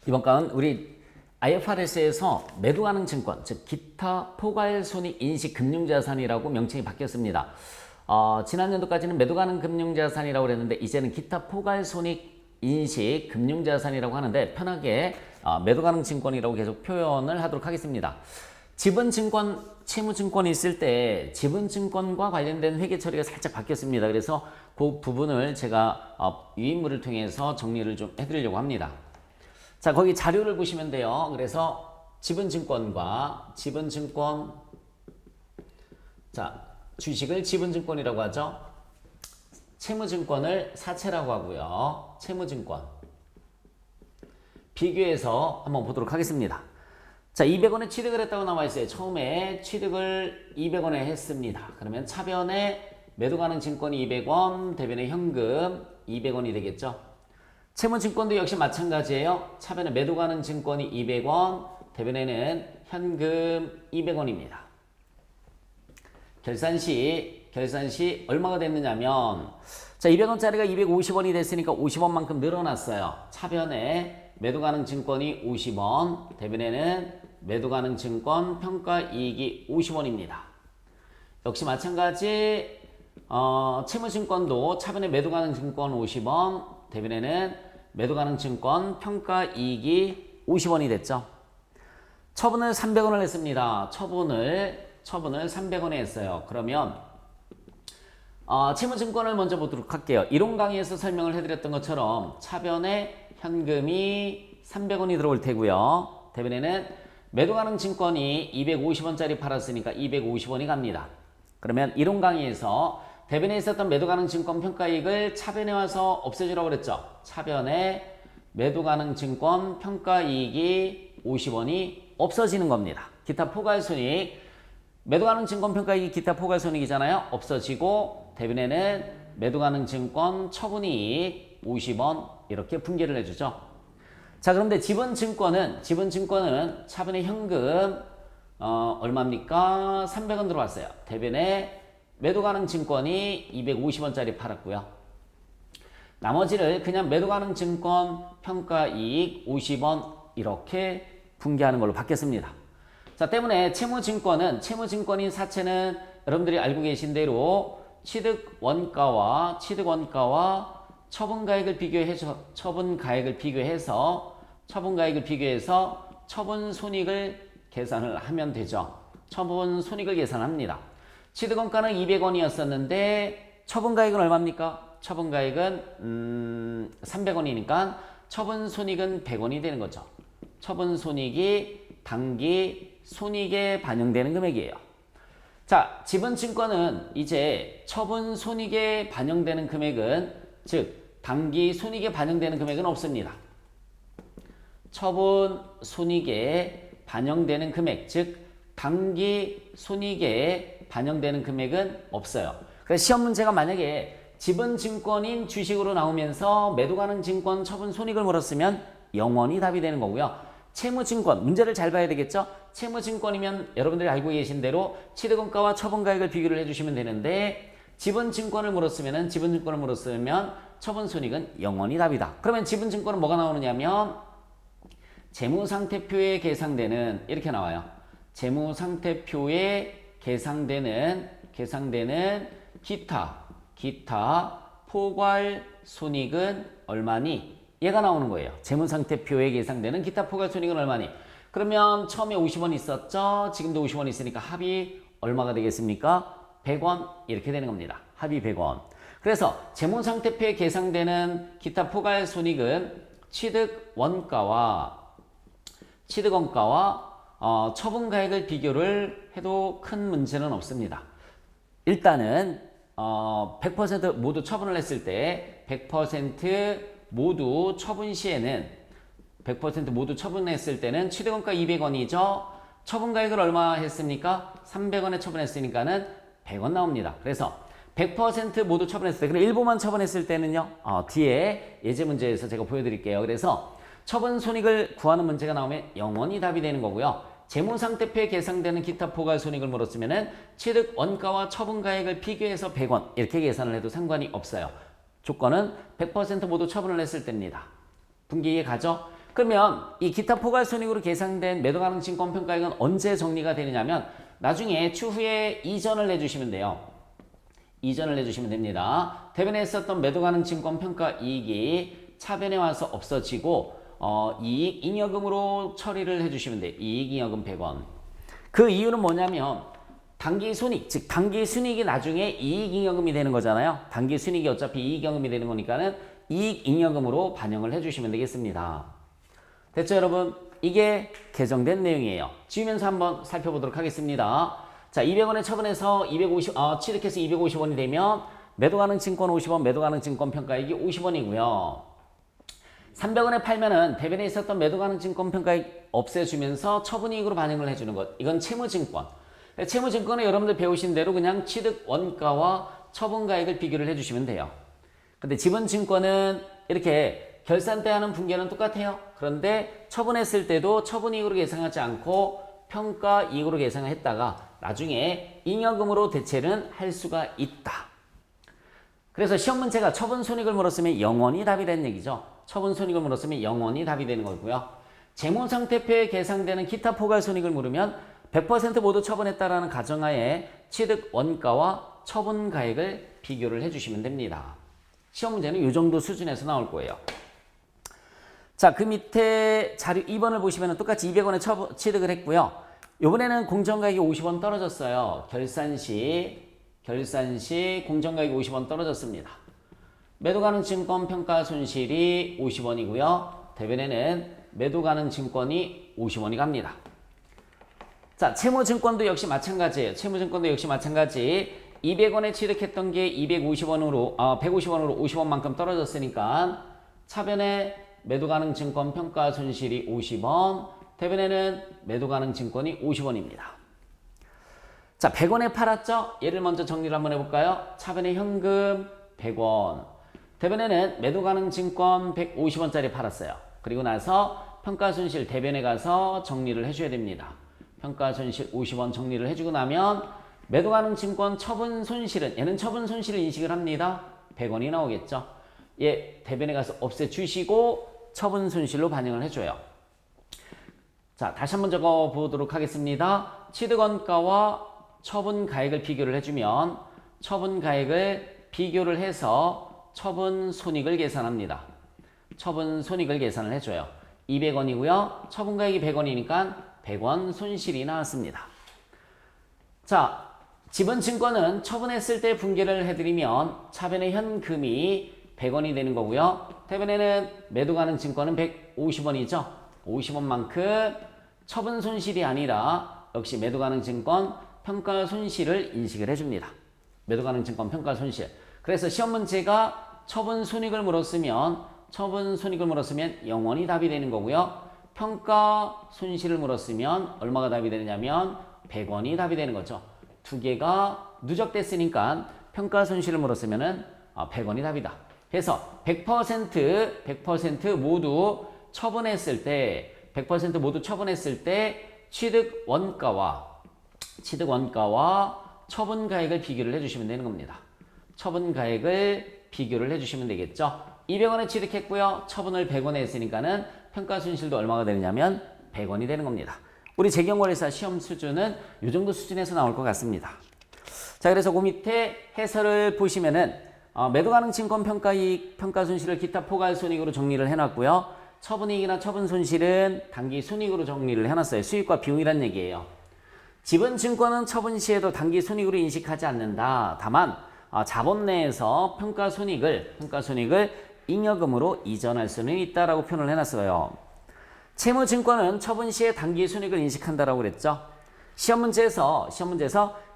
이번 강은 우리 IFRS에서 매도 가능 증권, 즉 기타 포괄손익 인식 금융자산이라고 명칭이 바뀌었습니다. 지난 연도까지는 매도 가능 금융자산이라고 그랬는데 이제는 기타 포괄손익 인식 금융자산이라고 하는데 편하게 매도 가능 증권이라고 계속 표현을 하도록 하겠습니다. 지분증권, 채무증권이 있을 때 지분증권과 관련된 회계 처리가 살짝 바뀌었습니다. 그래서 그 부분을 제가 유인물을 통해서 정리를 좀 해드리려고 합니다. 자, 거기 자료를 보시면 돼요. 그래서 지분증권과 지분증권, 자, 주식을 지분증권이라고 하죠. 채무증권을 사채라고 하고요. 채무증권 비교해서 한번 보도록 하겠습니다. 자, 200원에 취득을 했다고 나와 있어요. 처음에 취득을 200원에 했습니다. 그러면 차변에 매도 가능 증권이 200원, 대변에 현금 200원이 되겠죠. 채무증권도 역시 마찬가지예요. 차변에 매도 가능 증권이 200원, 대변에는 현금 200원입니다. 결산시 얼마가 됐느냐면, 자, 200원짜리가 250원이 됐으니까 50원만큼 늘어났어요. 차변에 매도 가능 증권이 50원, 대변에는 매도 가능 증권 평가이익이 50원입니다. 역시 마찬가지 채무증권도 차변에 매도 가능 증권 50원, 대변에는 매도 가능 증권 평가이익이 50원이 됐죠. 처분을 300원을 했습니다. 처분을 300원에 했어요. 그러면 채무증권을 먼저 보도록 할게요. 이론 강의에서 설명을 해드렸던 것처럼 차변에 현금이 300원이 들어올 테고요. 대변에는 매도 가능 증권이 250원짜리 팔았으니까 250원이 갑니다. 그러면 이론 강의에서 대변에 있었던 매도 가능 증권 평가이익을 차변에 와서 없애주라고 그랬죠. 차변에 매도 가능 증권 평가이익이 50원이 없어지는 겁니다. 기타 포괄손익, 매도 가능 증권 평가이익이 기타 포괄손익이잖아요. 없어지고 대변에는 매도 가능 증권 처분이익 50원 이렇게 분개를 해주죠. 자, 그런데 지분증권은 차변에 현금 얼마입니까? 300원 들어왔어요. 대변에 매도 가능 증권이 250원짜리 팔았고요. 나머지를 그냥 매도 가능 증권 평가이익 50원 이렇게 분개하는 걸로 바뀌었습니다. 자, 때문에 채무증권인 사채는 여러분들이 알고 계신 대로 취득 원가와 처분가액을 비교해서 처분손익을 계산을 하면 되죠. 처분손익을 계산합니다. 취득원가는 200원이었었는데 처분가액은 얼마입니까? 처분가액은 300원이니까 처분손익은 100원이 되는 거죠. 처분손익이 당기 손익에 반영되는 금액이에요. 자, 지분증권은 이제 처분손익에 반영되는 금액은, 즉 당기 손익에 반영되는 금액은 없습니다. 처분손익에 반영되는 금액, 즉 당기 손익에 반영되는 금액은 없어요. 그래서 시험 문제가 만약에 지분증권인 주식으로 나오면서 매도 가능 증권 처분손익을 물었으면 0원이 답이 되는 거고요. 채무증권, 문제를 잘 봐야 되겠죠? 채무증권이면 여러분들이 알고 계신 대로 취득원가와 처분가액을 비교를 해주시면 되는데 지분증권을 물었으면 처분손익은 0원이 답이다. 그러면 지분증권은 뭐가 나오느냐면 재무상태표에 계상되는, 이렇게 나와요. 재무상태표에 계상되는 기타 포괄손익은 얼마니? 얘가 나오는 거예요. 재무상태표에 계상되는 기타 포괄손익은 얼마니? 그러면 처음에 50원 있었죠? 지금도 50원 있으니까 합이 얼마가 되겠습니까? 100원 이렇게 되는 겁니다. 합이 100원. 그래서 재무상태표에 계상되는 기타 포괄손익은 취득원가와 처분가액을 비교를 해도 큰 문제는 없습니다. 일단은 100% 모두 처분을 했을 때 100% 모두 처분 시에는 100% 모두 처분했을 때는 취득원가 200원이죠. 처분가액을 얼마 했습니까? 300원에 처분했으니까는 100원 나옵니다. 그래서 100% 모두 처분했을 때, 그럼 일부만 처분했을 때는요. 뒤에 예제 문제에서 제가 보여드릴게요. 그래서 처분손익을 구하는 문제가 나오면 0원이 답이 되는 거고요. 재무상태표에 계상되는 기타 포괄손익을 물었으면 취득 원가와 처분가액을 비교해서 100원 이렇게 계산을 해도 상관이 없어요. 조건은 100% 모두 처분을 했을 때입니다. 분기 이해 가죠? 그러면 이 기타 포괄손익으로 계산된 매도 가능 증권 평가액은 언제 정리가 되느냐면 나중에 추후에 이전을 해주시면 돼요. 이전을 해주시면 됩니다. 대변에 있었던 매도 가능 증권 평가 이익이 차변에 와서 없어지고 이익 잉여금으로 처리를 해주시면 돼요. 이익 잉여금 100원. 그 이유는 뭐냐면 단기 순이익, 즉 단기 순이익이 나중에 이익 잉여금이 되는 거잖아요. 단기 순이익이 어차피 이익 잉여금이 되는 거니까는 이익 잉여금으로 반영을 해주시면 되겠습니다. 됐죠, 여러분? 이게 개정된 내용이에요. 지우면서 한번 살펴보도록 하겠습니다. 자, 200원에 처분해서 취득해서 250원이 되면 매도 가능 증권 50원, 매도 가능 증권 평가액이 50원이고요. 300원에 팔면은 대변에 있었던 매도 가능 증권 평가액 없애주면서 처분이익으로 반영을 해주는 것. 이건 채무증권. 채무증권은 여러분들 배우신 대로 그냥 취득 원가와 처분가액을 비교를 해주시면 돼요. 근데 지분증권은 이렇게 결산 때 하는 분계는 똑같아요. 그런데 처분했을 때도 처분이익으로 계산하지 않고 평가이익으로 계산을 했다가 나중에 잉여금으로 대체는 할 수가 있다. 그래서 시험 문제가 처분 손익을 물었으면 영원히 답이 되는 얘기죠. 처분 손익을 물었으면 영원히 답이 되는 거고요. 재무상태표에 계산되는 기타 포괄 손익을 물으면 100% 모두 처분했다라는 가정하에 취득 원가와 처분 가액을 비교를 해주시면 됩니다. 시험 문제는 이 정도 수준에서 나올 거예요. 자, 그 밑에 자료 2번을 보시면 똑같이 200원에 취득을 했고요. 이번에는 공정가액이 50원 떨어졌어요. 결산 시 공정가액이 50원 떨어졌습니다. 매도 가능 증권 평가 손실이 50원이고요. 대변에는 매도 가능 증권이 50원이 갑니다. 자, 채무증권도 역시 마찬가지예요. 채무증권도 역시 마찬가지. 200원에 취득했던 게 150원으로 50원만큼 떨어졌으니까 차변에 매도 가능 증권 평가 손실이 50원, 대변에는 매도 가능 증권이 50원입니다. 자, 100원에 팔았죠? 얘를 먼저 정리를 한번 해볼까요? 차변에 현금 100원, 대변에는 매도 가능 증권 150원짜리 팔았어요. 그리고 나서 평가 손실 대변에 가서 정리를 해줘야 됩니다. 평가 손실 50원 정리를 해주고 나면 매도 가능 증권 처분 손실은 얘는 처분 손실을 인식을 합니다. 100원이 나오겠죠. 얘 대변에 가서 없애주시고 처분 손실로 반영을 해줘요. 자, 다시 한번 적어 보도록 하겠습니다. 취득원가와 처분 가액을 비교를 해주면 처분 가액을 비교를 해서 처분 손익을 계산합니다. 처분 손익을 계산을 해줘요. 200원이고요. 처분 가액이 100원이니까 100원 손실이 나왔습니다. 자, 지분증권은 처분했을 때 분계를 해드리면 차변의 현금이 100원이 되는 거고요. 대변에는 매도 가능 증권은 150원이죠. 50원만큼 처분 손실이 아니라 역시 매도 가능 증권 평가 손실을 인식을 해줍니다. 매도 가능 증권 평가 손실. 그래서 시험 문제가 처분 손익을 물었으면 영원히 답이 되는 거고요. 평가 손실을 물었으면 얼마가 답이 되느냐면 100원이 답이 되는 거죠. 두 개가 누적됐으니까 평가 손실을 물었으면 100원이 답이다. 그래서 100% 모두 처분했을 때 100% 모두 처분했을 때 취득 원가와 처분 가액을 비교를 해주시면 되는 겁니다. 처분 가액을 비교를 해주시면 되겠죠. 200원에 취득했고요. 처분을 100원에 했으니까는 평가 손실도 얼마가 되느냐면 100원이 되는 겁니다. 우리 재경거래사 시험 수준은 이 정도 수준에서 나올 것 같습니다. 자, 그래서 그 밑에 해설을 보시면은 매도 가능 증권 평가이익, 평가 손실을 기타 포괄 손익으로 정리를 해놨고요. 처분이익이나 처분 손실은 단기 순이익으로 정리를 해놨어요. 수익과 비용이란 얘기예요. 지분 증권은 처분 시에도 단기 순이익으로 인식하지 않는다. 다만 자본 내에서 평가 손익을 잉여금으로 이전할 수는 있다라고 표현을 해놨어요. 채무증권은 처분 시에 단기 순이익을 인식한다라고 그랬죠. 시험 문제에서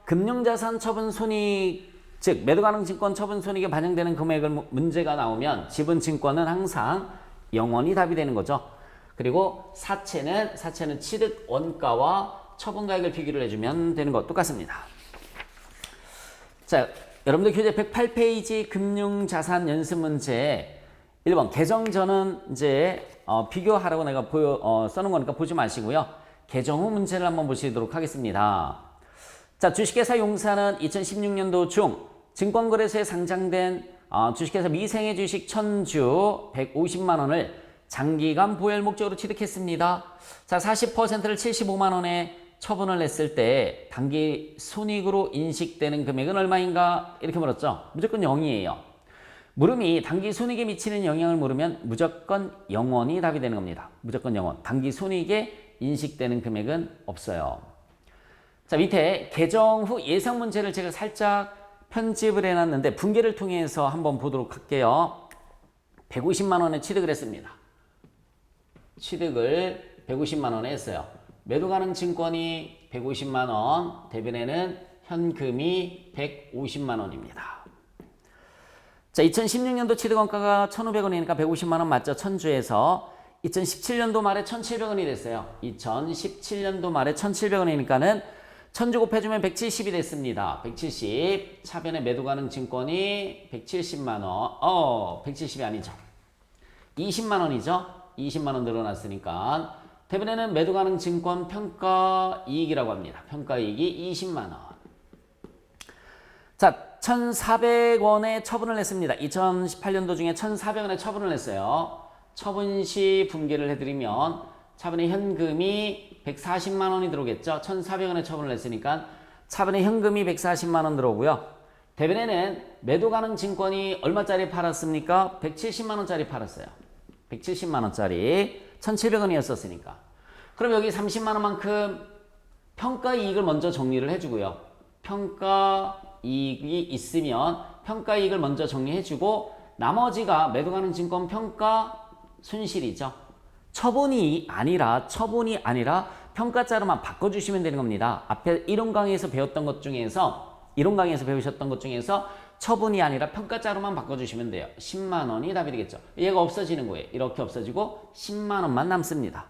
금융자산 처분 손익, 즉 매도 가능 증권 처분 손익에 반영되는 금액을 문제가 나오면 지분증권은 항상 영원히 답이 되는 거죠. 그리고 사채는 취득 원가와 처분 가액을 비교를 해주면 되는 것 똑같습니다. 자, 여러분들 교재 108페이지 금융자산 연습 문제 1번 개정 전은 이제 비교하라고 내가 써놓은 거니까 보지 마시고요. 개정 후 문제를 한번 보시도록 하겠습니다. 자, 주식회사 용사는 2016년도 중 증권거래소에 상장된 주식회사 미생의 주식 1000주 150만 원을 장기간 보유할 목적으로 취득했습니다. 자, 40%를 75만 원에 처분을 했을 때 단기 손익으로 인식되는 금액은 얼마인가? 이렇게 물었죠. 무조건 0이에요. 물음이 단기 손익에 미치는 영향을 물으면 무조건 0원이 답이 되는 겁니다. 무조건 0원. 단기 손익에 인식되는 금액은 없어요. 자, 밑에 개정 후 예상 문제를 제가 살짝 편집을 해놨는데 분개를 통해서 한번 보도록 할게요. 150만 원에 취득을 했습니다. 취득을 150만 원에 했어요. 매도 가능 증권이 150만 원, 대변에는 현금이 150만 원입니다. 자, 2016년도 취득원가가 1,500원이니까 150만 원 맞죠? 천주에서 2017년도 말에 1,700원이 됐어요. 2017년도 말에 1,700원이니까는 천주 곱해주면 170이 됐습니다. 170. 차변에 매도 가능 증권이 170만 원. 170이 아니죠. 20만 원이죠. 20만 원 늘어났으니까 대변에는 매도 가능 증권 평가 이익이라고 합니다. 평가 이익이 20만 원. 자, 1,400원에 처분을 했습니다. 2018년도 중에 1,400원에 처분을 했어요. 처분 시 분개를 해드리면 차변에 현금이 140만 원이 들어오겠죠. 1,400원에 처분을 했으니까 차변에 현금이 140만 원 들어오고요. 대변에는 매도 가능 증권이 얼마짜리 팔았습니까? 170만 원짜리 팔았어요. 170만 원짜리 1,700원이었었으니까. 그럼 여기 30만 원만큼 평가 이익을 먼저 정리를 해주고요. 평가 이익이 있으면 평가 이익을 먼저 정리해주고 나머지가 매도 가능 증권 평가 손실이죠. 처분이 아니라 평가자로만 바꿔주시면 되는 겁니다. 앞에 이론 강의에서 배웠던 것 중에서 배우셨던 것 중에서 처분이 아니라 평가자로만 바꿔주시면 돼요. 10만 원이 답이 되겠죠. 얘가 없어지는 거예요. 이렇게 없어지고 10만 원만 남습니다.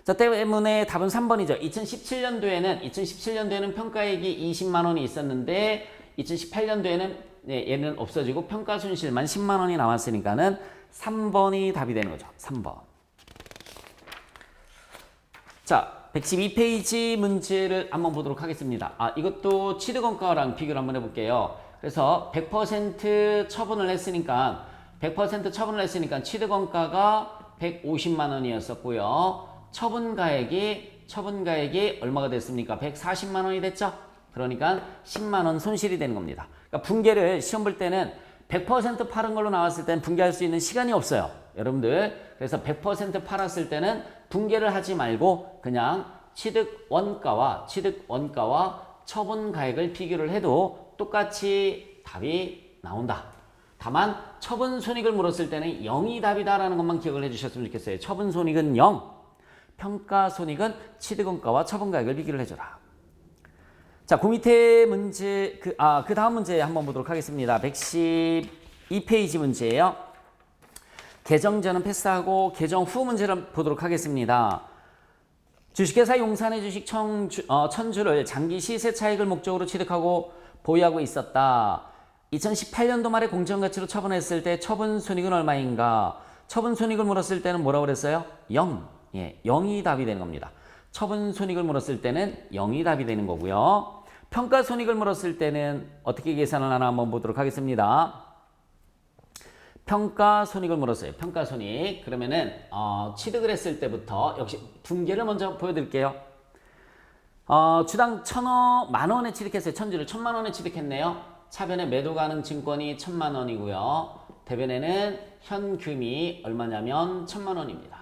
자, 때문에 답은 3번이죠. 2017년도에는 평가액이 20만 원이 있었는데 2018년도에는 얘는 없어지고 평가손실만 10만 원이 남았으니까는 3번이 답이 되는 거죠. 3번. 자, 112페이지 문제를 한번 보도록 하겠습니다. 이것도 취득원가랑 비교를 한번 해볼게요. 그래서 100% 처분을 했으니까 취득원가가 150만 원이었었고요. 처분가액이 얼마가 됐습니까? 140만 원이 됐죠? 그러니까 10만 원 손실이 되는 겁니다. 그러니까 분개를 시험 볼 때는 100% 팔은 걸로 나왔을 때는 분개할 수 있는 시간이 없어요. 여러분들. 그래서 100% 팔았을 때는 분개를 하지 말고 그냥 취득원가와 처분가액을 비교를 해도 똑같이 답이 나온다. 다만 처분손익을 물었을 때는 0이 답이다라는 것만 기억을 해주셨으면 좋겠어요. 처분손익은 0, 평가손익은 취득원가와 처분가액을 비교를 해줘라. 자, 그 밑에 문제, 그 다음 문제 한번 보도록 하겠습니다. 112페이지 문제예요. 개정 전은 패스하고 개정 후 문제를 보도록 하겠습니다. 주식회사 용산의 주식 천주를 장기 시세 차익을 목적으로 취득하고 보유하고 있었다. 2018년도 말에 공정가치로 처분했을 때 처분손익은 얼마인가? 처분손익을 물었을 때는 뭐라고 그랬어요? 0. 예, 0이 답이 되는 겁니다. 처분손익을 물었을 때는 0이 답이 되는 거고요. 평가손익을 물었을 때는 어떻게 계산을 하나 한번 보도록 하겠습니다. 평가손익을 물었어요. 평가손익. 그러면은 취득을 했을 때부터 역시 분개를 먼저 보여드릴게요. 주당 1,000만 원에 취득했어요. 천주를 1,000만 원에 취득했네요. 차변에 매도 가능 증권이 1,000만 원이고요. 대변에는 현금이 얼마냐면 1,000만 원입니다.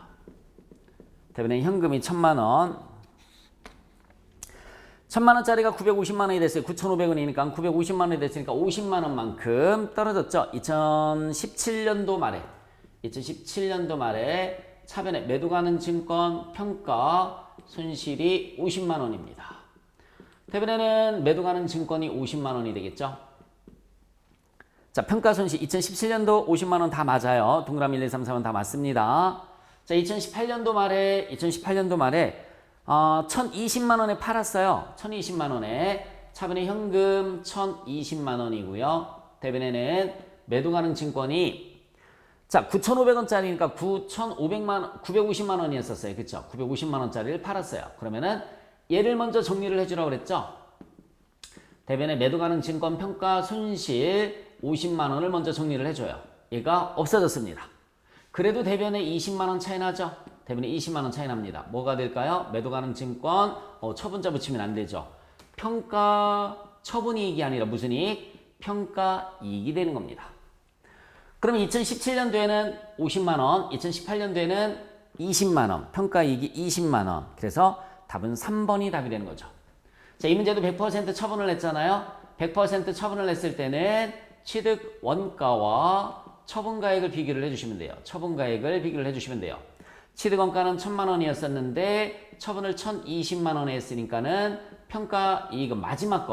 대변에 현금이 1,000만 원. 1,000만 원짜리가 950만 원이 됐어요. 9,500원이니까 950만 원이 됐으니까 50만 원만큼 떨어졌죠. 2017년도 말에 차변에 매도 가능 증권 평가 손실이 50만 원입니다. 대변에는 매도 가능 증권이 50만 원이 되겠죠. 자, 평가 손실 2017년도 50만 원 다 맞아요. 동그라미 1, 2, 3, 4번 다 맞습니다. 자, 2018년도 말에 1,020만 원에 팔았어요. 1,020만 원에 차변에 현금 1,020만 원이고요. 대변에는 매도 가능 증권이 자, 9,500원짜리니까 950만 원이었었어요. 그렇죠? 950만 원짜리를 팔았어요. 그러면은 얘를 먼저 정리를 해주라고 그랬죠? 대변에 매도 가능 증권 평가 손실 50만 원을 먼저 정리를 해줘요. 얘가 없어졌습니다. 그래도 대변에 20만 원 차이 나죠? 대변에 20만 원 차이 납니다. 뭐가 될까요? 매도 가능 증권 처분자 붙이면 안 되죠. 평가 처분이익이 아니라 무슨 이익? 평가 이익이 되는 겁니다. 그럼 2017년도에는 50만 원, 2018년도에는 20만 원, 평가 이익이 20만 원. 그래서 답은 3번이 답이 되는 거죠. 자, 이 문제도 100% 처분을 했잖아요. 100% 처분을 했을 때는 취득 원가와 처분가액을 비교를 해주시면 돼요. 처분가액을 비교를 해주시면 돼요. 취득 원가는 1000만 원이었었는데 처분을 1020만 원에 했으니까는 평가 이익은 마지막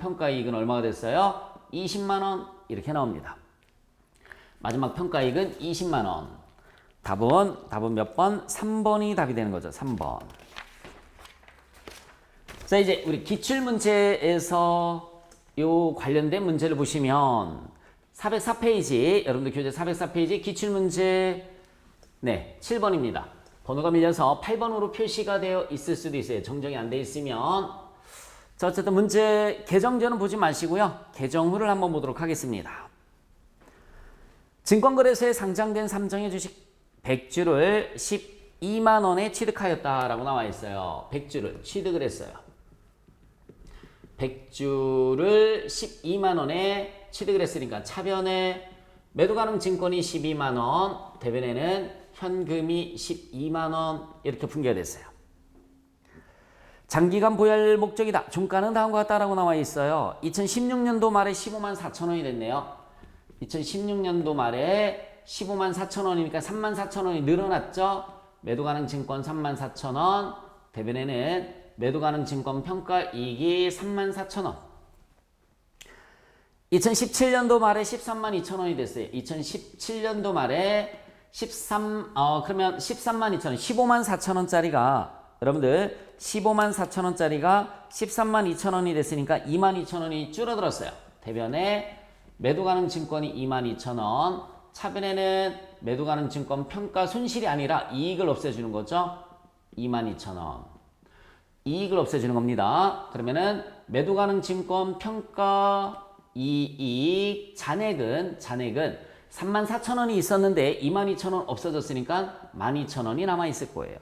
평가 이익은 얼마가 됐어요? 20만 원 이렇게 나옵니다. 마지막 평가 이익은 20만 원. 답은 몇 번? 3번이 답이 되는 거죠. 3번. 자, 이제 우리 기출문제에서 요 관련된 문제를 보시면 404페이지, 여러분들 교재 404페이지 기출문제 7번입니다. 번호가 밀려서 8번으로 표시가 되어 있을 수도 있어요. 정정이 안 돼 있으면. 자, 어쨌든 문제 개정전은 보지 마시고요. 개정 후를 한번 보도록 하겠습니다. 증권거래소에 상장된 삼성의 주식 100주를 12만 원에 취득하였다라고 나와 있어요. 100주를 취득을 했어요. 100주를 12만 원에 취득을 했으니까 차변에 매도 가능 증권이 12만 원, 대변에는 현금이 12만 원 이렇게 분개가 됐어요. 장기간 보유할 목적이다. 종가는 다음과 같다라고 나와 있어요. 2016년도 말에 15만 4천 원이 됐네요. 2016년도 말에 15만 4천 원이니까 3만 4천 원이 늘어났죠. 매도 가능 증권 3만 4천 원, 대변에는 매도 가능 증권 평가 이익이 3만 4천 원. 2017년도 말에 13만 2천 원이 됐어요. 2017년도 말에 그러면 13만 2천 원, 15만 4천 원짜리가 여러분들 15만 4천 원짜리가 13만 2천 원이 됐으니까 2만 2천 원이 줄어들었어요. 대변에 매도 가능 증권이 2만 2천 원, 차변에는 매도 가능 증권 평가 손실이 아니라 이익을 없애주는 거죠. 2만 2천 원. 이익을 없애주는 겁니다. 그러면은 매도 가능 증권 평가 이익 잔액은 3만 4천 원이 있었는데 2만 2천 원 없어졌으니까 1만 2천 원이 남아 있을 거예요.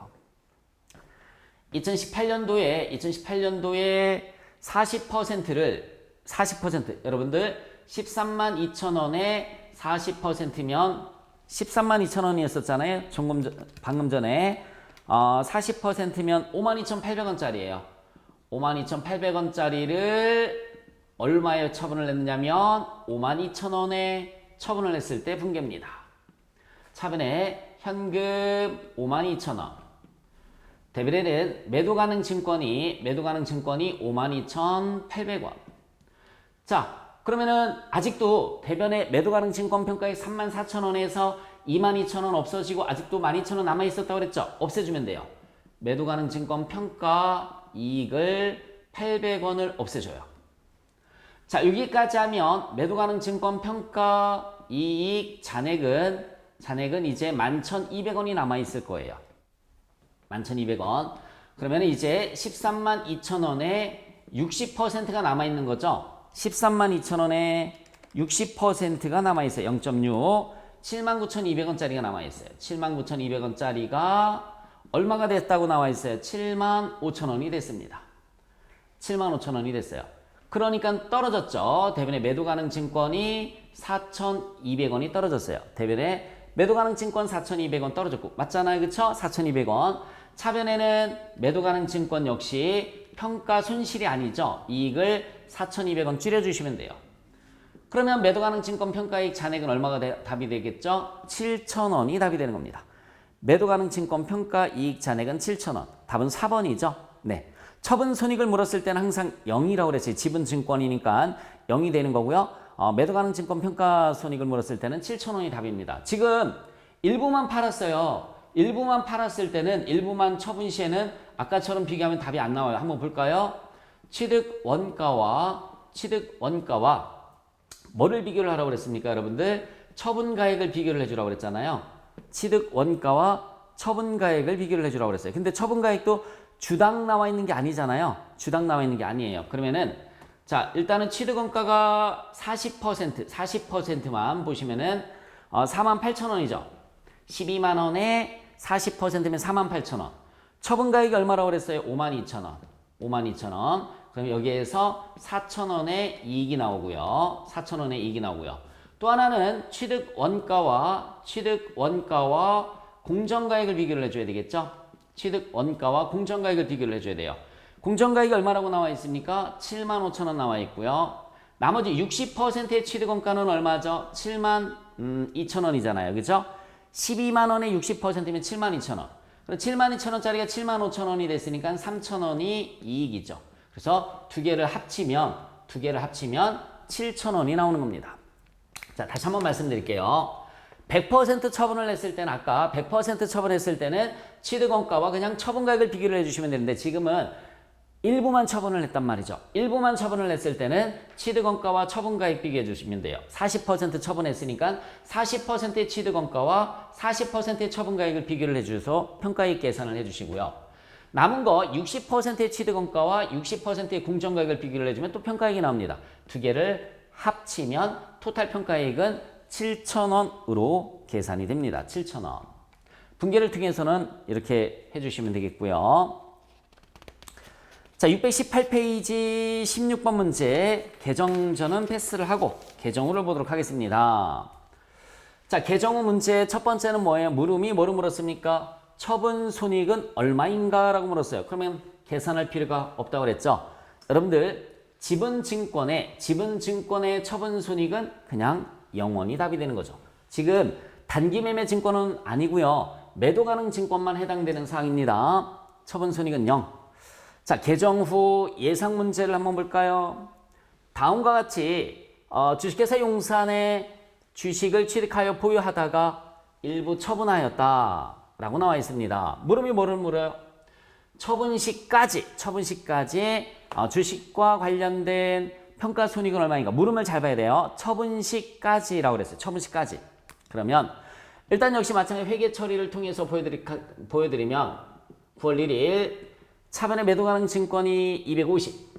2018년도에 40% 여러분들 13만 2천 원에 40%면 13만 2천 원이었었잖아요. 방금 전에 40%면 52,800원짜리예요. 52,800원짜리를 얼마에 처분을 했느냐면 52,000원에 처분을 했을 때 분개입니다. 차변에 현금 52,000원. 대변에는 매도 가능 증권이 52,800원. 자, 그러면은 아직도 대변에 매도 가능 증권 평가액 34,000원에서 22,000원 없어지고 아직도 12,000원 남아 있었다고 그랬죠? 없애주면 돼요. 매도 가능 증권 평가 이익을 800원을 없애줘요. 자, 여기까지 하면 매도 가능 증권 평가 이익 잔액은 이제 11,200원이 남아 있을 거예요. 11,200원. 그러면 이제 13만 2천원에 60%가 남아 있는 거죠. 13만 2천원에 60%가 남아 있어요. 0.6. 79,200원짜리가 남아 있어요. 79,200원짜리가 얼마가 됐다고 나와 있어요? 75,000원이 됐습니다. 75,000원이 됐어요. 그러니까 떨어졌죠. 대변에 매도 가능 증권이 4,200원이 떨어졌어요. 대변에 매도 가능 증권 4,200원 떨어졌고 맞잖아요. 그쵸? 4,200원. 차변에는 매도 가능 증권 역시 평가 손실이 아니죠. 이익을 4,200원 줄여주시면 돼요. 그러면 매도 가능 증권 평가이익 잔액은 얼마가 답이 되겠죠? 7,000원이 답이 되는 겁니다. 매도 가능 증권 평가이익 잔액은 7,000원. 답은 4번이죠. 네. 처분 손익을 물었을 때는 항상 0이라고 그랬어요. 지분 증권이니까 0이 되는 거고요. 매도 가능 증권 평가 손익을 물었을 때는 7,000원이 답입니다. 지금 일부만 팔았어요. 일부만 팔았을 때는 일부만 처분 시에는 아까처럼 비교하면 답이 안 나와요. 한번 볼까요? 취득 원가와 뭐를 비교를 하라고 그랬습니까, 여러분들? 처분가액을 비교를 해주라고 그랬잖아요. 취득 원가와 처분가액을 비교를 해주라고 그랬어요. 근데 처분가액도 주당 나와 있는 게 아니잖아요. 주당 나와 있는 게 아니에요. 그러면은 자, 일단은 취득 원가가 40%만 보시면은 48,000원이죠. 12만 원에 40%면 48,000원. 처분 가액이 얼마라고 그랬어요? 52,000원. 52,000원. 그럼 여기에서 4,000원의 이익이 나오고요. 4,000원의 이익이 나오고요. 또 하나는 취득 원가와 공정가액을 비교를 해줘야 되겠죠? 취득 원가와 공정가액을 비교를 해줘야 돼요. 공정가액이 얼마라고 나와 있습니까? 75,000원 나와 있고요. 나머지 60%의 취득 원가는 얼마죠? 72,000원이잖아요. 그죠? 12만 원에 60%면 72,000원. 그럼 72,000원짜리가 75,000원이 됐으니까 3,000원이 이익이죠. 그래서 두 개를 합치면 7,000원이 나오는 겁니다. 자, 다시 한번 말씀드릴게요. 100% 처분을 했을 때는 아까 100% 처분했을 때는 취득원가와 그냥 처분가액을 비교를 해주시면 되는데 지금은 일부만 처분을 했단 말이죠. 일부만 처분을 했을 때는 취득원가와 처분가액 비교해 주시면 돼요. 40% 처분했으니까 40%의 취득원가와 40%의 처분가액을 비교를 해주셔서 평가이익 계산을 해주시고요. 남은 거 60%의 취득원가와 60%의 공정가액을 비교를 해주면 또 평가이익이 나옵니다. 두 개를 합치면 토탈 평가이익은 7,000원으로 계산이 됩니다. 7,000원. 분계를 통해서는 이렇게 해주시면 되겠고요. 자, 618페이지 16번 문제 개정전은 패스를 하고 개정후를 보도록 하겠습니다. 자, 개정후 문제 첫 번째는 뭐예요? 물음이 뭐를 물었습니까? 처분 손익은 얼마인가? 라고 물었어요. 그러면 계산할 필요가 없다고 그랬죠? 여러분들 지분증권의 처분 손익은 그냥 0원이 답이 되는 거죠. 지금 단기매매 증권은 아니고요. 매도 가능 증권만 해당되는 사항입니다. 처분 손익은 0. 자, 개정 후 예상 문제를 한번 볼까요? 다음과 같이 주식회사 용산에 주식을 취득하여 보유하다가 일부 처분하였다 라고 나와 있습니다. 물음이 뭐를 물어요? 처분 시까지 주식과 관련된 평가 손익은 얼마인가? 물음을 잘 봐야 돼요. 처분 시까지라고 그랬어요. 처분 시까지. 그러면 일단 역시 마찬가지 회계 처리를 통해서 보여드리면 9월 1일 차변에 매도 가능 증권이 250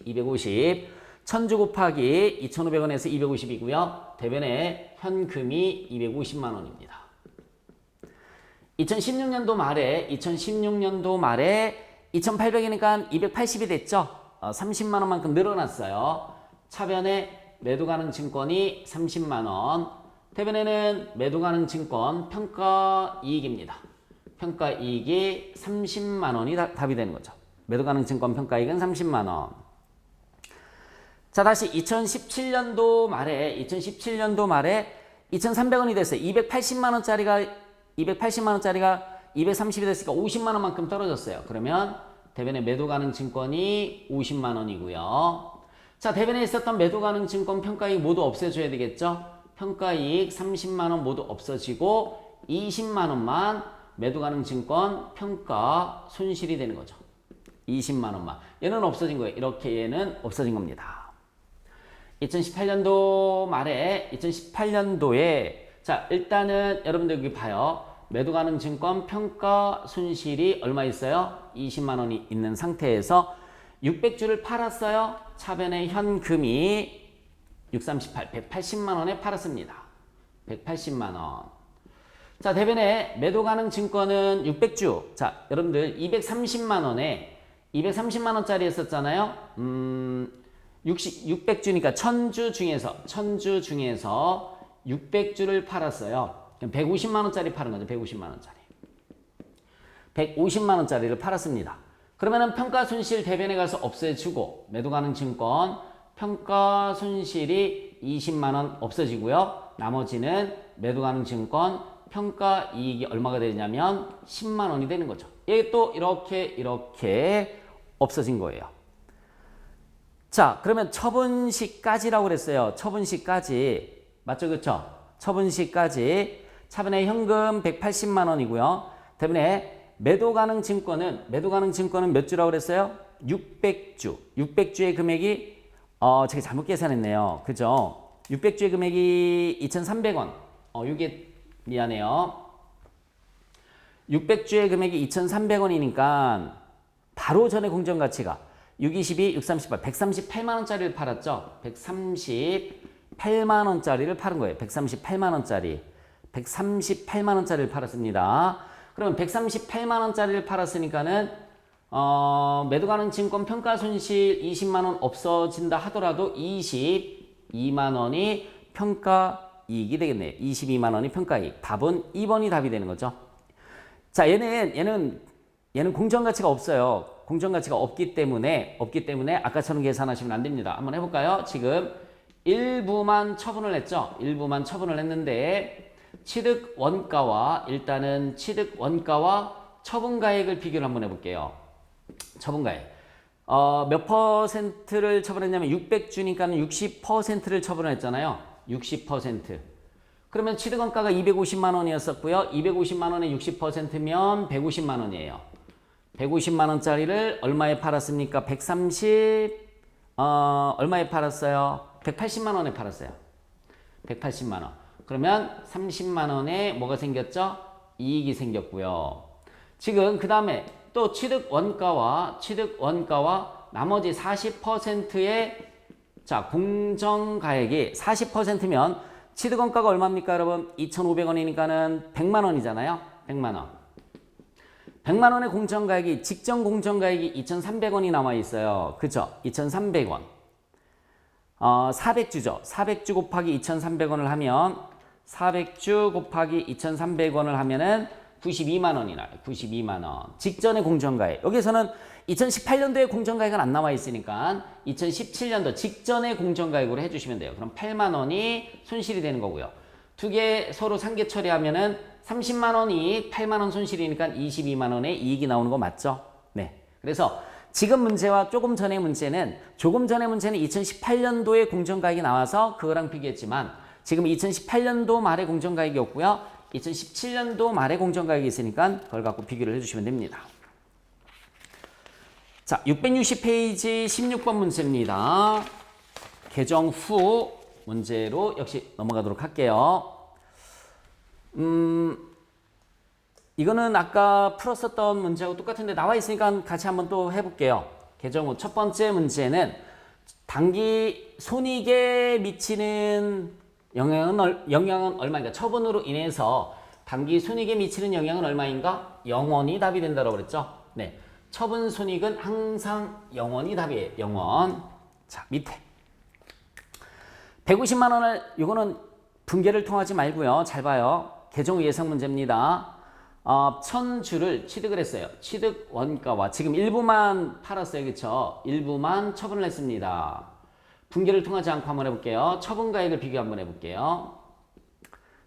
1000주 곱하기 2,500원에서 250이고요. 대변에 현금이 250만 원입니다. 2016년도 말에 2,800이니까 280이 됐죠. 30만 원만큼 늘어났어요. 차변에 매도 가능 증권이 30만 원. 대변에는 매도 가능 증권 평가 이익입니다. 평가 이익이 30만 원이 답이 되는 거죠. 매도 가능 증권 평가 이익은 30만 원. 자, 다시 2017년도 말에 2,300원이 됐어요. 280만 원짜리가 230이 됐으니까 50만 원만큼 떨어졌어요. 그러면 대변에 매도 가능 증권이 50만 원이고요. 자, 대변에 있었던 매도 가능 증권 평가이익 모두 없애줘야 되겠죠? 평가이익 30만 원 모두 없어지고 20만 원만 매도 가능 증권 평가 손실이 되는 거죠. 20만 원만. 얘는 없어진 거예요. 이렇게 얘는 없어진 겁니다. 2018년도에 자, 일단은 여러분들 여기 봐요. 매도 가능 증권 평가 손실이 얼마 있어요? 20만 원이 있는 상태에서 600주를 팔았어요. 차변의 현금이 638, 180만 원에 팔았습니다. 180만 원. 자, 대변에 매도 가능 증권은 600주. 자, 여러분들 230만 원짜리 했었잖아요. 600주니까 1000주 중에서 600주를 팔았어요. 150만 원짜리 파는 거죠. 150만 원짜리. 150만 원짜리를 팔았습니다. 그러면은 평가 손실 대변에 가서 없애주고 매도 가능 증권 평가 손실이 20만 원 없어지고요. 나머지는 매도 가능 증권 평가 이익이 얼마가 되냐면 10만 원이 되는 거죠. 이게 또 이렇게 없어진 거예요. 자, 그러면 처분시까지라고 그랬어요. 처분시까지. 맞죠? 그렇죠? 처분시까지. 차변에 현금 180만 원이고요. 대변에 매도 가능 증권은 몇 주라고 그랬어요? 600주. 600주의 금액이 제가 잘못 계산했네요. 그죠? 600주의 금액이 2,300원. 이게 미안해요. 600주의 금액이 2,300원이니까 바로 전에 공정가치가 622, 638, 138만 원짜리를 팔았죠. 138만 원짜리를 파는 거예요. 138만 원짜리. 138만 원짜리를 팔았습니다. 그러면 138만 원짜리를 팔았으니까는 매도 가능 증권 평가 손실 20만 원 없어진다 하더라도 22만 원이 평가 이익이 되겠네요. 22만 원이 평가 이익. 답은 2번이 답이 되는 거죠. 자, 얘는 공정 가치가 없어요. 공정 가치가 없기 때문에 아까처럼 계산하시면 안 됩니다. 한번 해볼까요? 지금 일부만 처분을 했죠. 일부만 처분을 했는데 취득 원가와 처분가액을 비교를 한번 해볼게요. 처분가액. 몇 퍼센트를 처분했냐면 600주니까는 60%를 처분을 했잖아요. 60%. 그러면 취득 원가가 250만 원이었었고요. 250만 원에 60%면 150만 원이에요. 150만 원짜리를 얼마에 팔았습니까? 얼마에 팔았어요? 180만 원에 팔았어요. 180만 원. 그러면 30만 원에 뭐가 생겼죠? 이익이 생겼고요. 지금 그 다음에 또 취득 원가와 나머지 40%의 공정가액이 40%면 취득 원가가 얼마입니까, 여러분? 2,500원이니까는 100만 원이잖아요. 100만 원. 100만 원의 공정가액이 직전 공정가액이 2,300원이 남아 있어요. 그죠? 2,300원. 400주죠. 400주 곱하기 2,300원을 하면 400주 곱하기 2,300원을 하면은 92만 원이 나요. 92만 원. 직전의 공정가액. 여기서는 2018년도에 공정가액은 안 나와 있으니까 2017년도 직전의 공정가액으로 해주시면 돼요. 그럼 8만 원이 손실이 되는 거고요. 두 개 서로 상계 처리하면은 30만 원이 8만 원 손실이니까 22만 원의 이익이 나오는 거 맞죠? 네. 그래서 지금 문제와 조금 전의 문제는 2018년도에 공정가액이 나와서 그거랑 비교했지만 지금 2018년도 말에 공정가액이었고요. 2017년도 말에 공정가액이 있으니까 그걸 갖고 비교를 해주시면 됩니다. 자, 660페이지 16번 문제입니다. 개정 후 문제로 역시 넘어가도록 할게요. 이거는 아까 풀었었던 문제하고 똑같은데 나와 있으니까 같이 한번 또 해볼게요. 개정 후 첫 번째 문제는 당기 손익에 미치는 영향은 얼마인가? 처분으로 인해서 당기 손익에 미치는 영향은 얼마인가? 0원이 답이 된다고 그랬죠? 네. 처분 손익은 항상 0원이 답이에요. 0원. 자, 밑에. 150만 원을, 이거는 분계를 통하지 말고요. 잘 봐요. 개정 후 예상 문제입니다. 1000주를 취득을 했어요. 취득 원가와 지금 일부만 팔았어요. 그렇죠? 일부만 처분을 했습니다. 분계를 통하지 않고 한번 해볼게요. 처분가액을 비교 한번 해볼게요.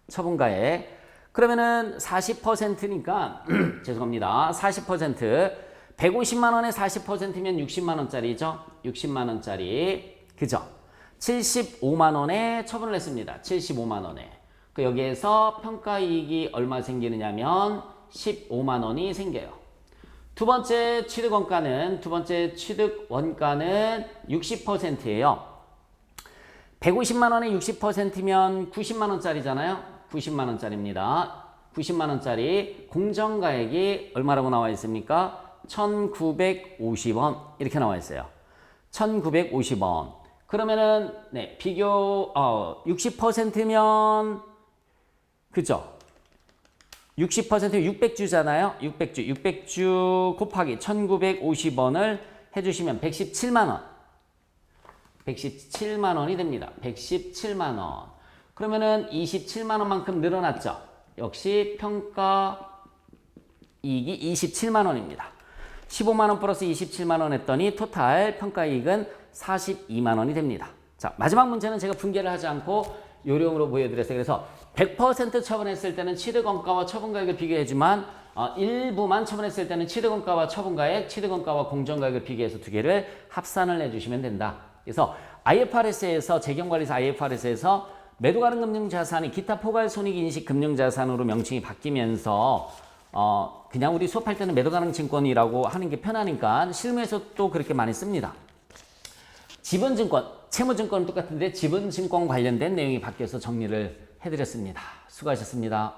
처분가액. 그러면은 40%니까 죄송합니다. 40% 150만 원에 40%면 60만 원짜리죠. 60만 원짜리. 그죠? 75만 원에 처분을 했습니다. 75만 원에. 그 여기에서 평가이익이 얼마 생기느냐면 15만 원이 생겨요. 두 번째 취득원가는 60%예요. 150만 원에 60%면 90만 원짜리잖아요. 90만 원짜리입니다. 90만 원짜리 공정가액이 얼마라고 나와 있습니까? 1,950원 이렇게 나와 있어요. 1,950원. 그러면은 네, 비교 60%면 그죠? 60%면 600주잖아요. 600주 곱하기 1,950원을 해주시면 117만 원. 117만 원이 됩니다. 117만 원. 그러면은 27만 원만큼 늘어났죠. 역시 평가 이익이 27만 원입니다. 15만 원 플러스 27만 원 했더니 토탈 평가 이익은 42만 원이 됩니다. 자, 마지막 문제는 제가 분개를 하지 않고 요령으로 보여드렸어요. 그래서 100% 처분했을 때는 취득원가와 처분가액을 비교해주지만 일부만 처분했을 때는 취득원가와 처분가액, 취득원가와 공정가액을 비교해서 두 개를 합산을 해주시면 된다. 그래서 IFRS에서 재경관리사 IFRS에서 매도 가능 금융자산이 기타 포괄 손익인식 금융자산으로 명칭이 바뀌면서 그냥 우리 수업할 때는 매도 가능 증권이라고 하는 게 편하니까 실무에서 또 그렇게 많이 씁니다. 지분증권, 채무증권은 똑같은데 지분증권 관련된 내용이 바뀌어서 정리를 해드렸습니다. 수고하셨습니다.